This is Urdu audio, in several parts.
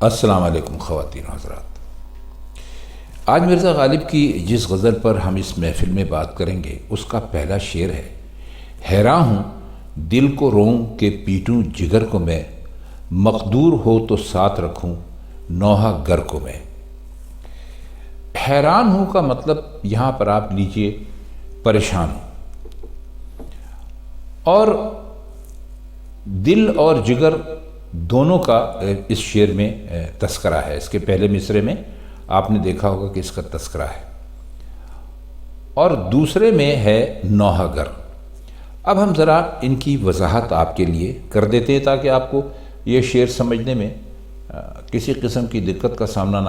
السلام علیکم خواتین حضرات۔ آج مرزا غالب کی جس غزل پر ہم اس محفل میں بات کریں گے اس کا پہلا شعر ہے: حیران ہوں دل کو روں کہ پیٹوں جگر کو میں، مقدور ہو تو ساتھ رکھوں نوحہ گر کو میں۔ حیران ہوں کا مطلب یہاں پر آپ لیجئے پریشان ہوں، اور دل اور جگر دونوں کا اس شعر میں تذکرہ ہے۔ اس کے پہلے مصرعے میں آپ نے دیکھا ہوگا کہ اس کا تذکرہ ہے، اور دوسرے میں ہے نوحہ گر۔ اب ہم ذرا ان کی وضاحت آپ کے لیے کر دیتے ہیں تاکہ آپ کو یہ شعر سمجھنے میں کسی قسم کی دقت کا سامنا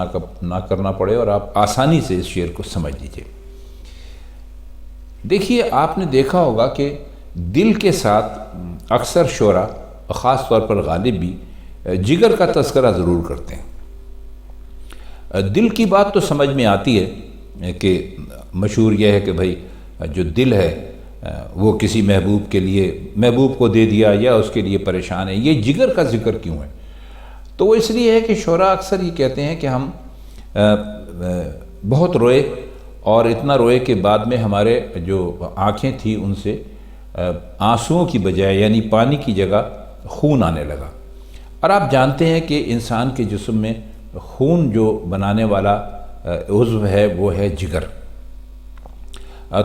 نہ کرنا پڑے اور آپ آسانی سے اس شعر کو سمجھ لیجیے۔ دیکھیے، آپ نے دیکھا ہوگا کہ دل کے ساتھ اکثر شعراء، خاص طور پر غالب بھی، جگر کا تذکرہ ضرور کرتے ہیں۔ دل کی بات تو سمجھ میں آتی ہے کہ مشہور یہ ہے کہ بھائی جو دل ہے وہ کسی محبوب کے لیے، محبوب کو دے دیا یا اس کے لیے پریشان ہے، یہ جگر کا ذکر کیوں ہے؟ تو وہ اس لیے ہے کہ شعراء اکثر یہ کہتے ہیں کہ ہم بہت روئے، اور اتنا روئے کہ بعد میں ہمارے جو آنکھیں تھیں ان سے آنسوؤں کی بجائے یعنی پانی کی جگہ خون آنے لگا۔ اور آپ جانتے ہیں کہ انسان کے جسم میں خون جو بنانے والا عضو ہے وہ ہے جگر،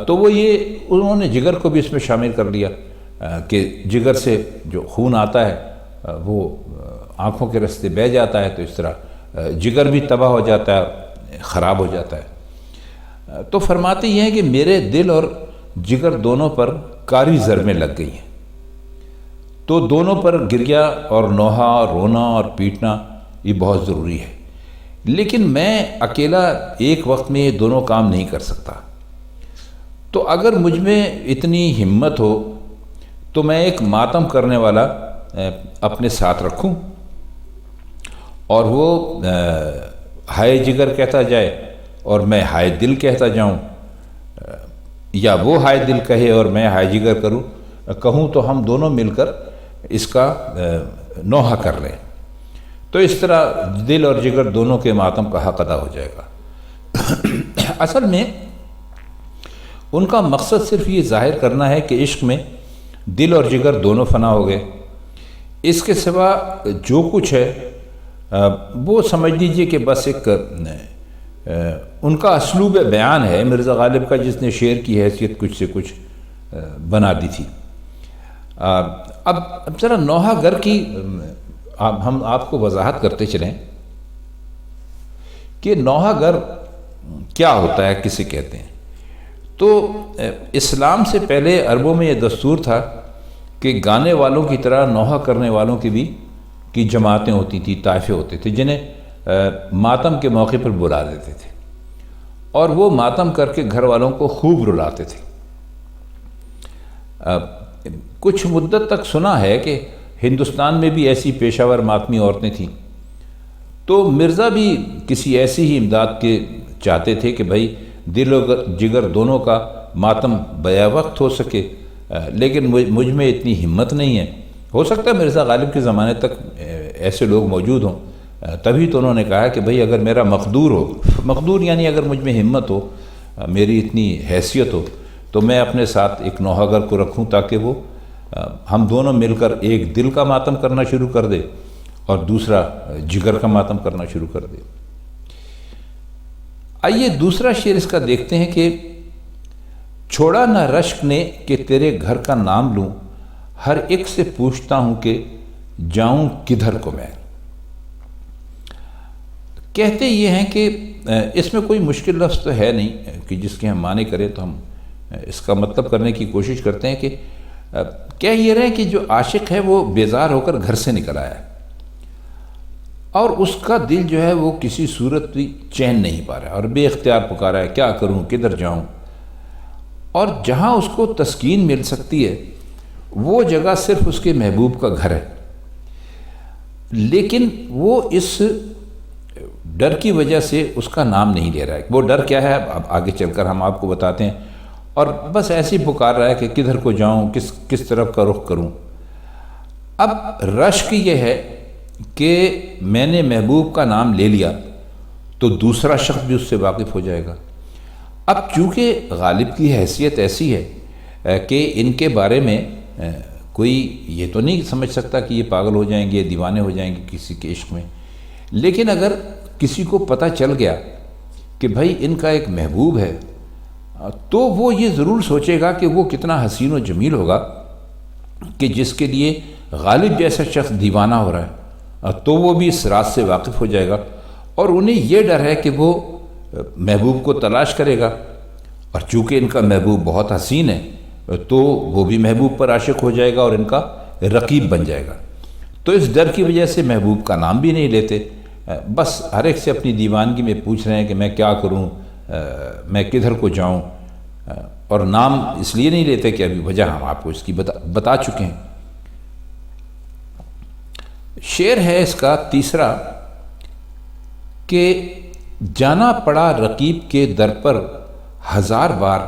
تو وہ انہوں نے جگر کو بھی اس میں شامل کر لیا کہ جگر سے جو خون آتا ہے وہ آنکھوں کے راستے بہہ جاتا ہے، تو اس طرح جگر بھی تباہ ہو جاتا ہے، خراب ہو جاتا ہے۔ تو فرماتے یہ ہیں کہ میرے دل اور جگر دونوں پر کاری ضربیں لگ گئی ہیں، تو دونوں پر گریہ اور نوحہ، رونا اور پیٹنا یہ بہت ضروری ہے، لیکن میں اکیلا ایک وقت میں یہ دونوں کام نہیں کر سکتا۔ تو اگر مجھ میں اتنی ہمت ہو تو میں ایک ماتم کرنے والا اپنے ساتھ رکھوں، اور وہ ہائے جگر کہتا جائے اور میں ہائے دل کہتا جاؤں، یا وہ ہائے دل کہے اور میں ہائے جگر کہوں، تو ہم دونوں مل کر اس کا نوحہ کر لیں، تو اس طرح دل اور جگر دونوں کے ماتم کا حق ادا ہو جائے گا۔ اصل میں ان کا مقصد صرف یہ ظاہر کرنا ہے کہ عشق میں دل اور جگر دونوں فنا ہو گئے، اس کے سوا جو کچھ ہے وہ سمجھ لیجئے کہ بس ایک ان کا اسلوب بیان ہے مرزا غالب کا، جس نے شعر کی حیثیت کچھ سے کچھ بنا دی تھی۔ اب ذرا نوحہ گر کی ہم آپ کو وضاحت کرتے چلیں کہ نوحہ گر کیا ہوتا ہے، کسے کہتے ہیں۔ تو اسلام سے پہلے عربوں میں یہ دستور تھا کہ گانے والوں کی طرح نوحہ کرنے والوں کی جماعتیں ہوتی تھیں، طائفے ہوتے تھے، جنہیں ماتم کے موقع پر بلا دیتے تھے، اور وہ ماتم کر کے گھر والوں کو خوب رلاتے تھے۔ کچھ مدت تک سنا ہے کہ ہندوستان میں بھی ایسی پیشہ ور ماتمی عورتیں تھیں، تو مرزا بھی کسی ایسی ہی امداد کے چاہتے تھے کہ بھائی دل و جگر دونوں کا ماتم بیک وقت ہو سکے، لیکن مجھ میں اتنی ہمت نہیں ہے۔ ہو سکتا ہے مرزا غالب کے زمانے تک ایسے لوگ موجود ہوں، تبھی تو انہوں نے کہا کہ بھئی اگر میرا مقدور یعنی اگر مجھ میں ہمت ہو، میری اتنی حیثیت ہو، تو میں اپنے ساتھ ایک نوحہ گر کو رکھوں تاکہ وہ ہم دونوں مل کر ایک دل کا ماتم کرنا شروع کر دے اور دوسرا جگر کا ماتم کرنا شروع کر دے۔ آئیے دوسرا شعر اس کا دیکھتے ہیں کہ چھوڑا نہ رشک نے کہ تیرے گھر کا نام لوں، ہر ایک سے پوچھتا ہوں کہ جاؤں کدھر کو میں۔ کہتے یہ ہیں کہ اس میں کوئی مشکل لفظ تو ہے نہیں کہ جس کے ہم معنی کریں، تو ہم اس کا مطلب کرنے کی کوشش کرتے ہیں کہ کہہ یہ رہے ہیں کہ جو عاشق ہے وہ بیزار ہو کر گھر سے نکل آیا ہے، اور اس کا دل جو ہے وہ کسی صورت بھی چین نہیں پا رہا ہے، اور بے اختیار پکارا ہے کیا کروں، کدھر جاؤں، اور جہاں اس کو تسکین مل سکتی ہے وہ جگہ صرف اس کے محبوب کا گھر ہے، لیکن وہ اس ڈر کی وجہ سے اس کا نام نہیں لے رہا ہے۔ وہ ڈر کیا ہے اب آگے چل کر ہم آپ کو بتاتے ہیں، اور بس ایسے ہی پکار رہا ہے کہ کدھر کو جاؤں، کس طرف کا رخ کروں۔ اب رشک یہ ہے کہ میں نے محبوب کا نام لے لیا تو دوسرا شخص بھی اس سے واقف ہو جائے گا۔ اب چونکہ غالب کی حیثیت ایسی ہے کہ ان کے بارے میں کوئی یہ تو نہیں سمجھ سکتا کہ یہ پاگل ہو جائیں گے، دیوانے ہو جائیں گے کسی کے عشق میں، لیکن اگر کسی کو پتہ چل گیا کہ بھائی ان کا ایک محبوب ہے تو وہ یہ ضرور سوچے گا کہ وہ کتنا حسین و جمیل ہوگا کہ جس کے لیے غالب جیسا شخص دیوانہ ہو رہا ہے، تو وہ بھی اس راز سے واقف ہو جائے گا، اور انہیں یہ ڈر ہے کہ وہ محبوب کو تلاش کرے گا، اور چونکہ ان کا محبوب بہت حسین ہے تو وہ بھی محبوب پر عاشق ہو جائے گا اور ان کا رقیب بن جائے گا۔ تو اس ڈر کی وجہ سے محبوب کا نام بھی نہیں لیتے، بس ہر ایک سے اپنی دیوانگی میں پوچھ رہے ہیں کہ میں کیا کروں، میں کدھر کو جاؤں، اور نام اس لیے نہیں لیتے کہ ابھی وجہ ہم آپ کو اس کی بتا چکے ہیں۔ شعر ہے اس کا تیسرا کہ جانا پڑا رقیب کے در پر ہزار بار،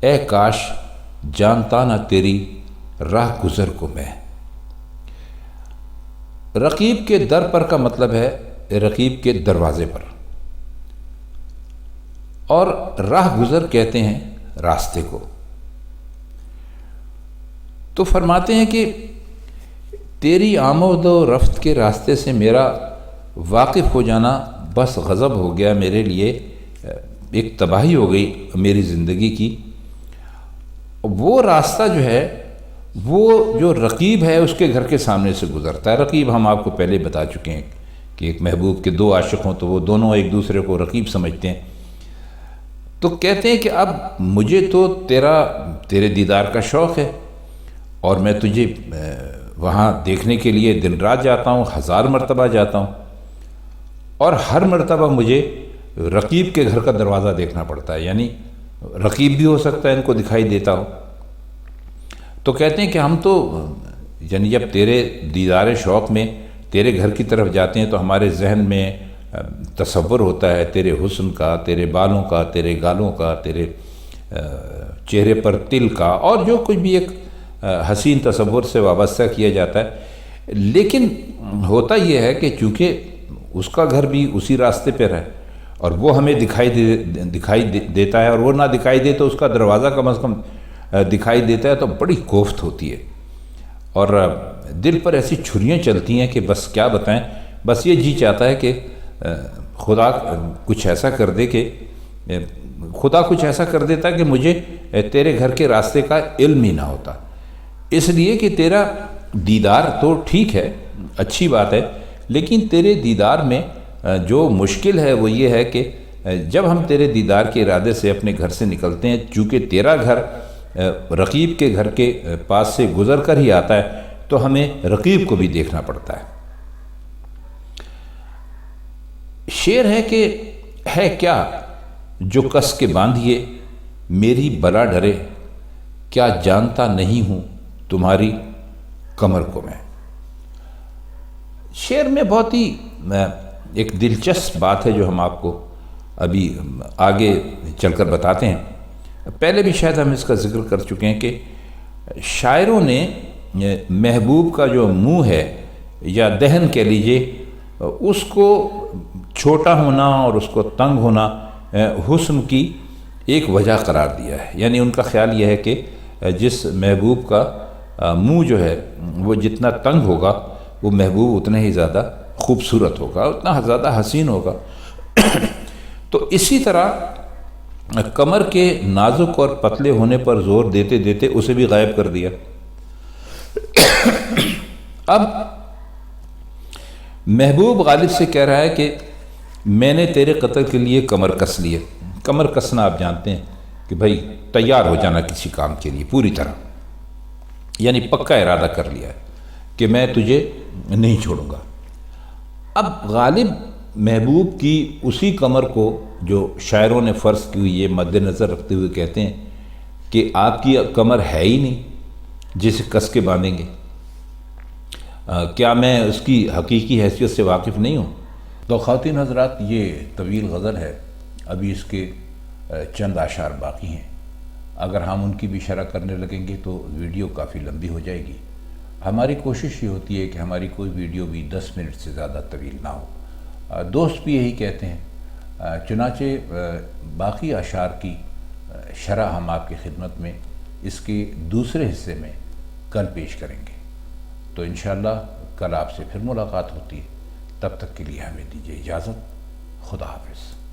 اے کاش جانتا نہ تیری راہ گزر کو میں۔ رقیب کے در پر کا مطلب ہے رقیب کے دروازے پر، اور راہ گزر کہتے ہیں راستے کو۔ تو فرماتے ہیں کہ تیری آمد و رفت کے راستے سے میرا واقف ہو جانا بس غضب ہو گیا میرے لیے، ایک تباہی ہو گئی میری زندگی کی۔ وہ راستہ جو ہے وہ جو رقیب ہے اس کے گھر کے سامنے سے گزرتا ہے۔ رقیب ہم آپ کو پہلے بتا چکے ہیں کہ ایک محبوب کے دو عاشق ہوں تو وہ دونوں ایک دوسرے کو رقیب سمجھتے ہیں۔ تو کہتے ہیں کہ اب مجھے تو تیرے دیدار کا شوق ہے، اور میں تجھے وہاں دیکھنے کے لیے دن رات جاتا ہوں، 1000 مرتبہ جاتا ہوں، اور ہر مرتبہ مجھے رقیب کے گھر کا دروازہ دیکھنا پڑتا ہے، یعنی رقیب بھی ہو سکتا ہے ان کو دکھائی دیتا ہو۔ تو کہتے ہیں کہ ہم تو یعنی جب تیرے دیدار شوق میں تیرے گھر کی طرف جاتے ہیں تو ہمارے ذہن میں تصور ہوتا ہے تیرے حسن کا، تیرے بالوں کا، تیرے گالوں کا، تیرے چہرے پر تل کا، اور جو کچھ بھی ایک حسین تصور سے وابستہ کیا جاتا ہے۔ لیکن ہوتا یہ ہے کہ چونکہ اس کا گھر بھی اسی راستے پر ہے اور وہ ہمیں دکھائی دیتا ہے، اور وہ نہ دکھائی دے تو اس کا دروازہ کم از کم دکھائی دیتا ہے، تو بڑی کوفت ہوتی ہے، اور دل پر ایسی چھریاں چلتی ہیں کہ بس کیا بتائیں، بس یہ جی چاہتا ہے کہ خدا کچھ ایسا کر دے کہ خدا کچھ ایسا کر دیتا کہ مجھے تیرے گھر کے راستے کا علم ہی نہ ہوتا، اس لیے کہ تیرا دیدار تو ٹھیک ہے، اچھی بات ہے، لیکن تیرے دیدار میں جو مشکل ہے وہ یہ ہے کہ جب ہم تیرے دیدار کے ارادے سے اپنے گھر سے نکلتے ہیں، چونکہ تیرا گھر رقیب کے گھر کے پاس سے گزر کر ہی آتا ہے، تو ہمیں رقیب کو بھی دیکھنا پڑتا ہے۔ شعر ہے کہ ہے کیا جو کس کے باندھیے میری بلا ڈرے، کیا جانتا نہیں ہوں تمہاری کمر کو میں۔ شعر میں بہت ہی ایک دلچسپ بات ہے جو ہم آپ کو ابھی آگے چل کر بتاتے ہیں۔ پہلے بھی شاید ہم اس کا ذکر کر چکے ہیں کہ شاعروں نے محبوب کا جو منہ ہے یا دہن کہہ لیجئے، اس کو چھوٹا ہونا اور اس کو تنگ ہونا حسن کی ایک وجہ قرار دیا ہے، یعنی ان کا خیال یہ ہے کہ جس محبوب کا منہ جو ہے وہ جتنا تنگ ہوگا وہ محبوب اتنا ہی زیادہ خوبصورت ہوگا، اتنا زیادہ حسین ہوگا۔ تو اسی طرح کمر کے نازک اور پتلے ہونے پر زور دیتے دیتے اسے بھی غائب کر دیا۔ اب محبوب غالب سے کہہ رہا ہے کہ میں نے تیرے قتل کے لیے کمر کس لیے۔ کمر کسنا آپ جانتے ہیں کہ بھائی تیار ہو جانا کسی کام کے لیے پوری طرح، یعنی پکا ارادہ کر لیا ہے کہ میں تجھے نہیں چھوڑوں گا۔ اب غالب محبوب کی اسی کمر کو جو شاعروں نے فرض کی ہوئی یہ مد نظر رکھتے ہوئے کہتے ہیں کہ آپ کی کمر ہے ہی نہیں جسے کس کے باندھیں گے، کیا میں اس کی حقیقی حیثیت سے واقف نہیں ہوں؟ تو خواتین حضرات، یہ طویل غزل ہے، ابھی اس کے چند اشعار باقی ہیں، اگر ہم ان کی بھی شرح کرنے لگیں گے تو ویڈیو کافی لمبی ہو جائے گی، ہماری کوشش یہ ہوتی ہے کہ ہماری کوئی ویڈیو بھی 10 منٹ سے زیادہ طویل نہ ہو۔ دوست بھی یہی کہتے ہیں، چنانچہ باقی اشعار کی شرح ہم آپ کی خدمت میں اس کے دوسرے حصے میں کل پیش کریں گے۔ تو انشاءاللہ کل آپ سے پھر ملاقات ہوتی ہے، تب تک کے لیے ہمیں دیجیے اجازت۔ خدا حافظ۔